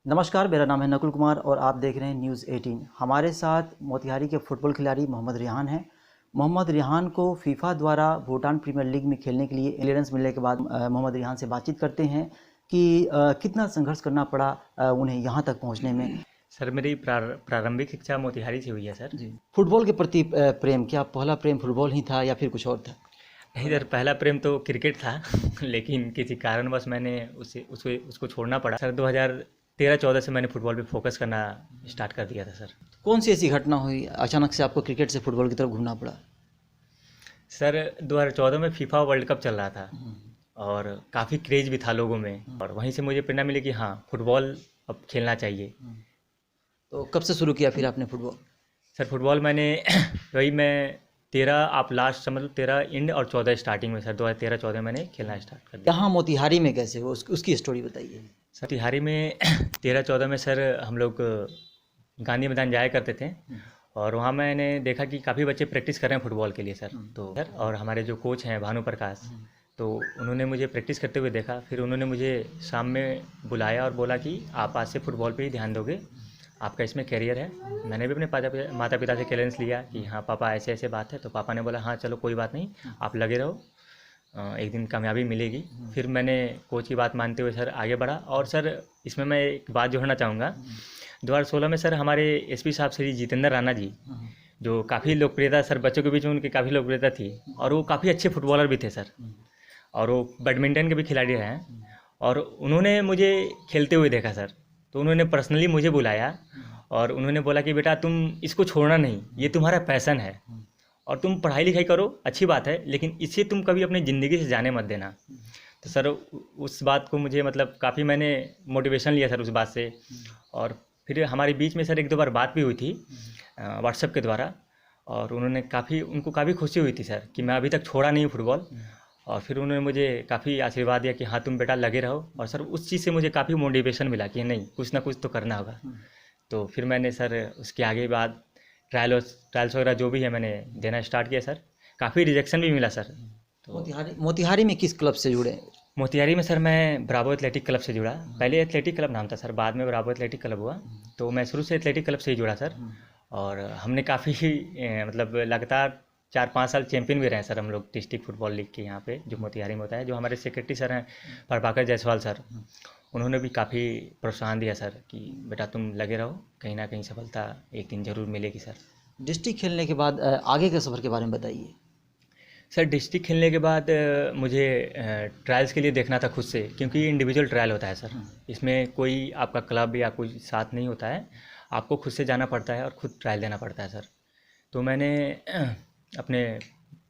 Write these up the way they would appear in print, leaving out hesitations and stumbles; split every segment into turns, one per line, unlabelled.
नमस्कार, मेरा नाम है नकुल कुमार और आप देख रहे हैं न्यूज़ 18। हमारे साथ मोतिहारी के फुटबॉल खिलाड़ी मोहम्मद रिहान हैं। मोहम्मद रिहान को फीफा द्वारा भूटान प्रीमियर लीग में खेलने के लिए क्लियरेंस मिलने के बाद मोहम्मद रिहान से बातचीत करते हैं कि कितना संघर्ष करना पड़ा उन्हें यहाँ तक पहुँचने में।
सर मेरी प्रारंभिक शिक्षा मोतिहारी से हुई है सर।
जी, फुटबॉल के प्रति प्रेम, क्या पहला प्रेम फुटबॉल ही था या फिर कुछ और था?
नहीं सर, पहला प्रेम तो क्रिकेट था लेकिन किसी कारणवश मैंने उसे उसको उसको छोड़ना पड़ा सर। 2013-14 से मैंने फुटबॉल पे फोकस करना स्टार्ट कर दिया था सर।
कौन सी ऐसी घटना हुई अचानक से आपको क्रिकेट से फुटबॉल की तरफ घूमना पड़ा?
सर 2014 में फीफा वर्ल्ड कप चल रहा था और काफ़ी क्रेज भी था लोगों में, और वहीं से मुझे प्रेरणा मिली कि हाँ, फुटबॉल अब खेलना चाहिए।
तो कब से शुरू किया फिर आपने फुटबॉल?
सर फुटबॉल मैंने वही मैं 13, आप लास्ट समझ लो 13 एंड और 14 स्टार्टिंग में सर, 2013-14 मैंने खेलना स्टार्ट कर दिया।
यहाँ मोतिहारी में कैसे हो, उसकी स्टोरी बताइए।
सर तिहारी में 13-14 में सर हम लोग गांधी मैदान जाया करते थे, और वहाँ मैंने देखा कि काफ़ी बच्चे प्रैक्टिस कर रहे हैं फुटबॉल के लिए सर। तो सर और हमारे जो कोच हैं भानु प्रकाश, तो उन्होंने मुझे प्रैक्टिस करते हुए देखा। फिर उन्होंने मुझे शाम में बुलाया और बोला कि आप आज से फुटबॉल पे ही ध्यान दोगे, आपका इसमें करियर है। मैंने भी अपने माता पिता से क्लियरेंस लिया कि हाँ पापा ऐसे ऐसे बात है, तो पापा ने बोला हाँ चलो कोई बात नहीं, आप लगे रहो, एक दिन कामयाबी मिलेगी। फिर मैंने कोच की बात मानते हुए सर आगे बढ़ा। और सर इसमें मैं एक बात जोड़ना चाहूँगा, 2016 में सर हमारे एसपी साहब श्री जितेंद्र राणा जी, जो काफ़ी लोकप्रियता सर बच्चों के बीच में उनकी काफ़ी लोकप्रियता थी, और वो काफ़ी अच्छे फुटबॉलर भी थे सर, और वो बैडमिंटन के भी खिलाड़ी रहे हैं। और उन्होंने मुझे खेलते हुए देखा सर, तो उन्होंने पर्सनली मुझे बुलाया और उन्होंने बोला कि बेटा तुम इसको छोड़ना नहीं, ये तुम्हारा पैसन है और तुम पढ़ाई लिखाई करो, अच्छी बात है, लेकिन इसे तुम कभी अपनी ज़िंदगी से जाने मत देना। तो सर उस बात को मुझे मतलब काफ़ी मैंने मोटिवेशन लिया सर उस बात से। और फिर हमारे बीच में सर एक दो बार बात भी हुई थी व्हाट्सएप के द्वारा, और उनको काफ़ी खुशी हुई थी सर कि मैं अभी तक छोड़ा नहीं हूँ फुटबॉल। और फिर उन्होंने मुझे काफ़ी आशीर्वाद दिया कि हाँ तुम बेटा लगे रहो, और सर उस चीज़ से मुझे काफ़ी मोटिवेशन मिला कि नहीं कुछ ना कुछ तो करना होगा। तो फिर मैंने सर उसके आगे बाद ट्रायल्स वगैरह जो भी है मैंने देना स्टार्ट किया सर। काफ़ी रिजेक्शन भी मिला सर। तो
मोतिहारी में किस क्लब से जुड़े?
मोतिहारी में सर मैं ब्रावो एथलेटिक क्लब से जुड़ा। पहले एथलेटिक क्लब नाम था सर, बाद में ब्रावो एथलेटिक क्लब हुआ। तो मैं शुरू से एथलेटिक क्लब से ही जुड़ा सर, और हमने काफ़ी मतलब लगातार 4-5 साल चैंपियन भी रहे सर हम लोग डिस्ट्रिक्ट फुटबॉल लीग के यहाँ पे जो मोतिहारी में होता है। जो हमारे सेक्रेटरी सर हैं प्रभाकर जायसवाल सर, उन्होंने भी काफ़ी प्रोत्साहन दिया सर कि बेटा तुम लगे रहो, कहीं ना कहीं सफलता एक दिन ज़रूर मिलेगी सर।
डिस्ट्रिक्ट खेलने के बाद आगे के सफ़र के बारे में बताइए।
सर डिस्ट्रिक्ट खेलने के बाद मुझे ट्रायल्स के लिए देखना था खुद से, क्योंकि ये इंडिविजुअल ट्रायल होता है सर। इसमें कोई आपका क्लब या कोई साथ नहीं होता है, आपको खुद से जाना पड़ता है और खुद ट्रायल देना पड़ता है सर। तो मैंने अपने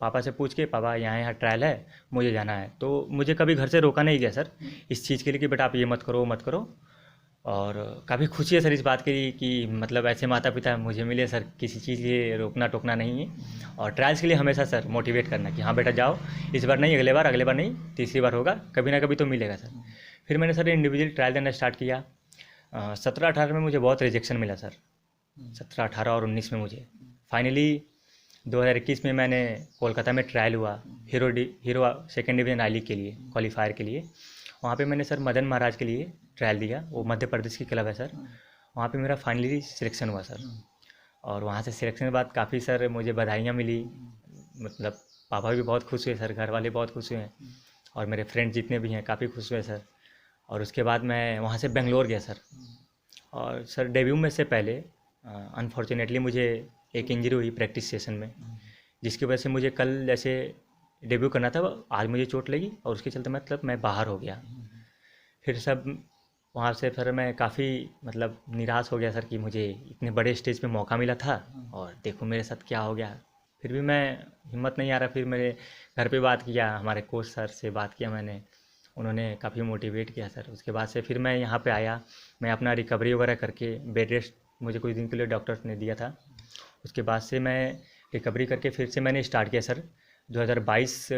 पापा से पूछ के, पापा यहाँ यहाँ ट्रायल है मुझे जाना है, तो मुझे कभी घर से रोका नहीं गया सर इस चीज़ के लिए कि बेटा आप ये मत करो वो मत करो। और काफ़ी खुशी है सर इस बात की कि मतलब ऐसे माता पिता मुझे मिले सर, किसी चीज़ के लिए रोकना टोकना नहीं है। और ट्रायल्स के लिए हमेशा सर मोटिवेट करना कि हाँ बेटा जाओ, इस बार नहीं अगले बार नहीं, तीसरी बार होगा, कभी ना कभी तो मिलेगा सर। फिर मैंने सर इंडिविजुअल ट्रायल देना स्टार्ट किया। 17-18 में मुझे बहुत रिजेक्शन मिला सर, 17-18 और 19 में मुझे फाइनली 2021 में मैंने कोलकाता में ट्रायल हुआ हीरो सेकेंड डिवीजन आई लीग के लिए क्वालिफायर के लिए। वहाँ पे मैंने सर मदन महाराज के लिए ट्रायल दिया, वो मध्य प्रदेश की क्लब है सर। वहाँ पे मेरा फाइनली सिलेक्शन हुआ सर, और वहाँ से सिलेक्शन के बाद काफ़ी सर मुझे बधाइयाँ मिली, मतलब पापा भी बहुत खुश हुए सर, घर वाले बहुत खुश हुए, और मेरे फ्रेंड जितने भी हैं काफ़ी खुश हुए सर। और उसके बाद मैं वहाँ से बेंगलोर गया सर, और सर डेब्यू में से पहले अनफॉर्चुनेटली मुझे एक इंजरी हुई प्रैक्टिस सेशन में, जिसकी वजह से मुझे कल जैसे डेब्यू करना था आज मुझे चोट लगी, और उसके चलते मतलब मैं बाहर हो गया। फिर सब वहाँ से फिर मैं काफ़ी मतलब निराश हो गया सर कि मुझे इतने बड़े स्टेज पे मौका मिला था और देखो मेरे साथ क्या हो गया। फिर भी मैं हिम्मत नहीं आ रहा, फिर मेरे घर पे बात किया, हमारे कोच सर से बात किया मैंने, उन्होंने काफ़ी मोटिवेट किया सर। उसके बाद से फिर मैं यहाँ पे आया, मैं अपना रिकवरी वगैरह करके बेड रेस्ट मुझे कुछ दिन के लिए डॉक्टर्स ने दिया था। उसके बाद से मैं रिकवरी करके फिर से मैंने स्टार्ट किया सर। 2022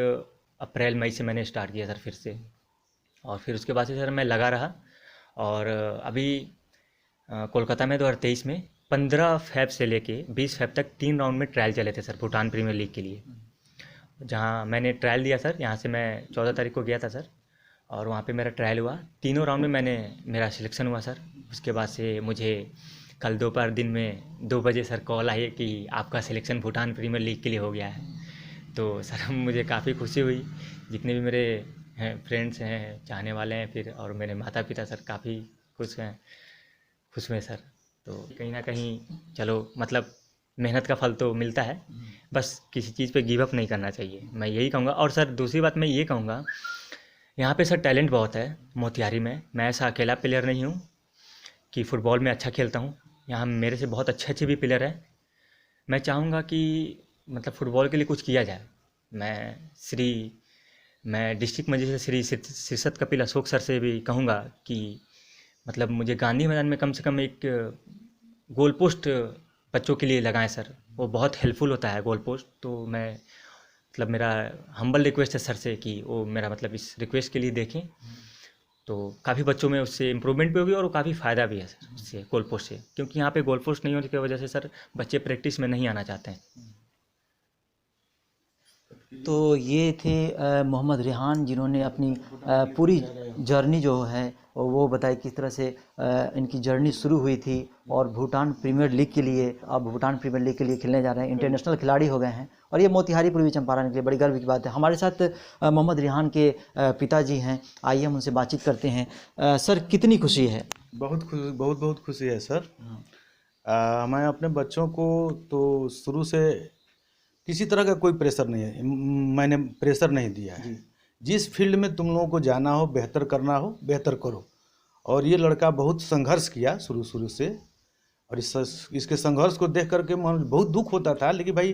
अप्रैल मई से मैंने स्टार्ट किया सर फिर से, और फिर उसके बाद से सर मैं लगा रहा। और अभी कोलकाता में 2023 में 15 फेब से लेके 20 फेब तक 3 राउंड में ट्रायल चले थे सर भूटान प्रीमियर लीग के लिए, जहाँ मैंने ट्रायल दिया सर। यहाँ से मैं 14 तारीख को गया था सर, और वहाँ पे मेरा ट्रायल हुआ। तीनों राउंड में मेरा सिलेक्शन हुआ सर, उसके बाद से मुझे कल दोपहर दिन में 2 बजे सर कॉल आई कि आपका सिलेक्शन भूटान प्रीमियर लीग के लिए हो गया है। तो सर मुझे काफ़ी खुशी हुई। जितने भी मेरे हैं फ्रेंड्स हैं, चाहने वाले हैं, फिर और मेरे माता पिता सर काफ़ी खुश हुए सर। तो कहीं ना कहीं चलो मतलब मेहनत का फल तो मिलता है, बस किसी चीज़ पे गिव अप नहीं करना चाहिए, मैं यही कहूँगा। और सर दूसरी बात मैं ये कहूँगा, यहाँ पे सर टैलेंट बहुत है मोतिहारी में। मैं ऐसा अकेला प्लेयर नहीं हूँ कि फ़ुटबॉल में अच्छा खेलता हूँ। यहाँ मेरे से बहुत अच्छे अच्छे भी प्लेयर हैं। मैं चाहूँगा कि मतलब फ़ुटबॉल के लिए कुछ किया जाए। मैं डिस्ट्रिक्ट मजिस्ट्रेट श्री शीर्षत कपिल अशोक सर से भी कहूँगा कि मतलब मुझे गांधी मैदान में कम से कम एक गोल पोस्ट बच्चों के लिए लगाएं सर, वो बहुत हेल्पफुल होता है गोल पोस्ट। तो मैं मतलब मेरा हम्बल रिक्वेस्ट है सर से कि वो मेरा मतलब इस रिक्वेस्ट के लिए देखें, तो काफ़ी बच्चों में उससे इम्प्रूवमेंट भी होगी और काफ़ी फ़ायदा भी है सर उससे गोल पोस्ट से, क्योंकि यहाँ पे गोल पोस्ट नहीं होने की वजह से सर बच्चे प्रैक्टिस में नहीं आना चाहते हैं।
तो ये थे मोहम्मद रेहान, जिन्होंने अपनी पूरी जर्नी जो है वो बताई, किस तरह से इनकी जर्नी शुरू हुई थी और भूटान प्रीमियर लीग के लिए, अब भूटान प्रीमियर लीग के लिए खेलने जा रहे हैं, इंटरनेशनल खिलाड़ी हो गए हैं। और ये मोतिहारी पूर्वी चंपारण के लिए बड़ी गर्व की बात है। हमारे साथ मोहम्मद रेहान के पिताजी हैं, आइए हम उनसे बातचीत करते हैं। सर कितनी खुशी है?
बहुत खुशी है सर। मैं अपने बच्चों को तो शुरू से किसी तरह का कोई प्रेशर नहीं है, मैंने प्रेशर नहीं दिया है। जिस फील्ड में तुम लोगों को जाना हो, बेहतर करना हो, बेहतर करो। और ये लड़का बहुत संघर्ष किया शुरू से, और इसके संघर्ष को देख करके मन बहुत दुख होता था, लेकिन भाई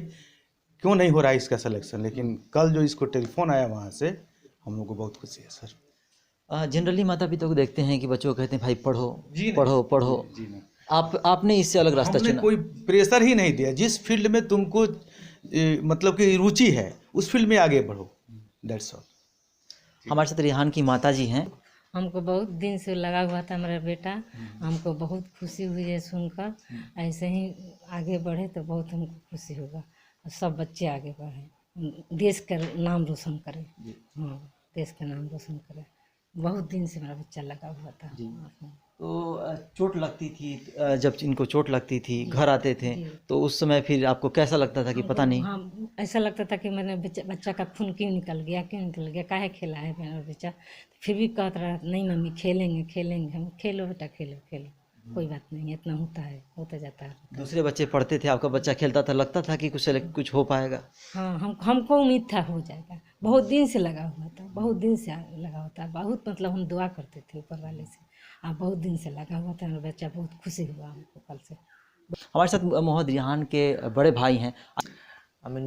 क्यों नहीं हो रहा है इसका सिलेक्शन। लेकिन कल जो इसको टेलीफोन आया वहाँ से, हम लोग को बहुत खुशी है सर।
जनरली माता पिता को देखते हैं कि बच्चों को कहते हैं भाई पढ़ो
जी
पढ़ो पढ़ो।
जी नहीं,
आपने इससे अलग रास्ता
हमने
चुना।
कोई प्रेशर ही नहीं दिया। जिस फील्ड में तुमको मतलब कि रुचि है, उस फील्ड में आगे बढ़ो, दैट्स ऑल।
हमारे साथ रेहान की माता जी हैं।
हमको बहुत दिन से लगा हुआ था मेरा बेटा, हमको बहुत खुशी हुई है सुनकर। ऐसे ही आगे बढ़े तो बहुत हमको खुशी होगा, और सब बच्चे आगे बढ़े, देश का नाम रोशन करें। हाँ, देश का नाम रोशन करें। बहुत दिन से मेरा बच्चा लगा हुआ था।
तो चोट लगती थी, जब इनको चोट लगती थी घर आते थे, तो उस समय फिर आपको कैसा लगता था कि पता नहीं?
हाँ, ऐसा लगता था कि मैंने बच्चा का खून क्यों निकल गया, काहे खेला है मेरा बच्चा। फिर भी कहता रहा नहीं मम्मी खेलेंगे हम। खेलो बेटा, खेलो, कोई बात नहीं, इतना होता जाता है।
दूसरे बच्चे पढ़ते थे, आपका बच्चा खेलता था, लगता था कि कुछ हो पाएगा?
हाँ, हमको उम्मीद था हो जाएगा। बहुत दिन से लगा हुआ था, बहुत मतलब हम दुआ करते थे ऊपर वाले से। बहुत दिन से लगा हुआ था मेरा बच्चा, बहुत खुशी हुआ हमको कल से।
हमारे साथ मोहम्मद रेहान के बड़े भाई हैं।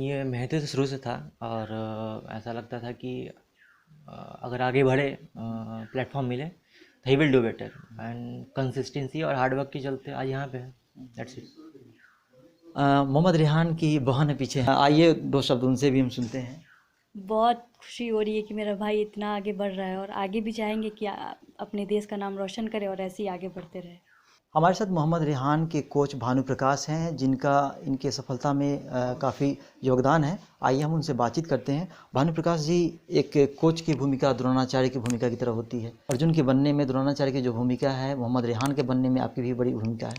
ये मेहनत से शुरू से था, और ऐसा लगता था कि अगर आगे बढ़े, प्लेटफॉर्म मिले तो he will do better, and consistency और हार्डवर्क के चलते आज यहाँ पे है। That's it.
मोहम्मद रेहान की बहन है पीछे, आइए 2 शब्द उनसे भी हम सुनते हैं।
बहुत खुशी हो रही है कि मेरा भाई इतना आगे बढ़ रहा है, और आगे भी चाहेंगे कि अपने देश का नाम रोशन करे और ऐसे ही आगे बढ़ते रहे।
हमारे साथ मोहम्मद रेहान के कोच भानु प्रकाश हैं, जिनका इनके सफलता में काफ़ी योगदान है। आइए हम उनसे बातचीत करते हैं। भानु प्रकाश जी, एक कोच की भूमिका द्रोणाचार्य की भूमिका की तरह होती है। अर्जुन के बनने में द्रोणाचार्य की जो भूमिका है, मोहम्मद रेहान के बनने में आपकी भी बड़ी भूमिका है।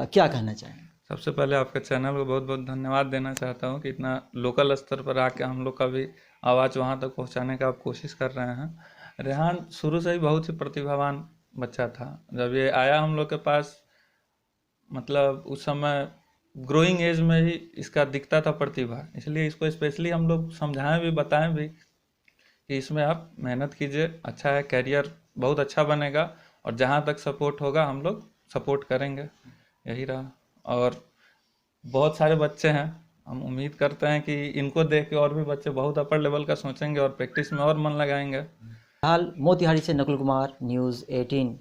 क्या कहना चाहेंगे?
सबसे पहले आपके चैनल को बहुत बहुत धन्यवाद देना चाहता हूँ कि इतना लोकल स्तर पर आके हम लोग का भी आवाज़ वहाँ तक पहुँचाने का आप कोशिश कर रहे हैं। रेहान शुरू से ही बहुत ही प्रतिभावान बच्चा था। जब ये आया हम लोग के पास, मतलब उस समय ग्रोइंग एज में ही इसका दिखता था प्रतिभा, इसलिए इसको स्पेशली हम लोग समझाएं भी, बताएं भी कि इसमें आप मेहनत कीजिए, अच्छा है, कैरियर बहुत अच्छा बनेगा, और जहाँ तक सपोर्ट होगा हम लोग सपोर्ट करेंगे। यही रहा। और बहुत सारे बच्चे हैं, हम उम्मीद करते हैं कि इनको देख के और भी बच्चे बहुत अपर लेवल का सोचेंगे और प्रैक्टिस में और मन लगाएंगे।
फिलहाल मोतिहारी से नकुल कुमार, न्यूज़ 18।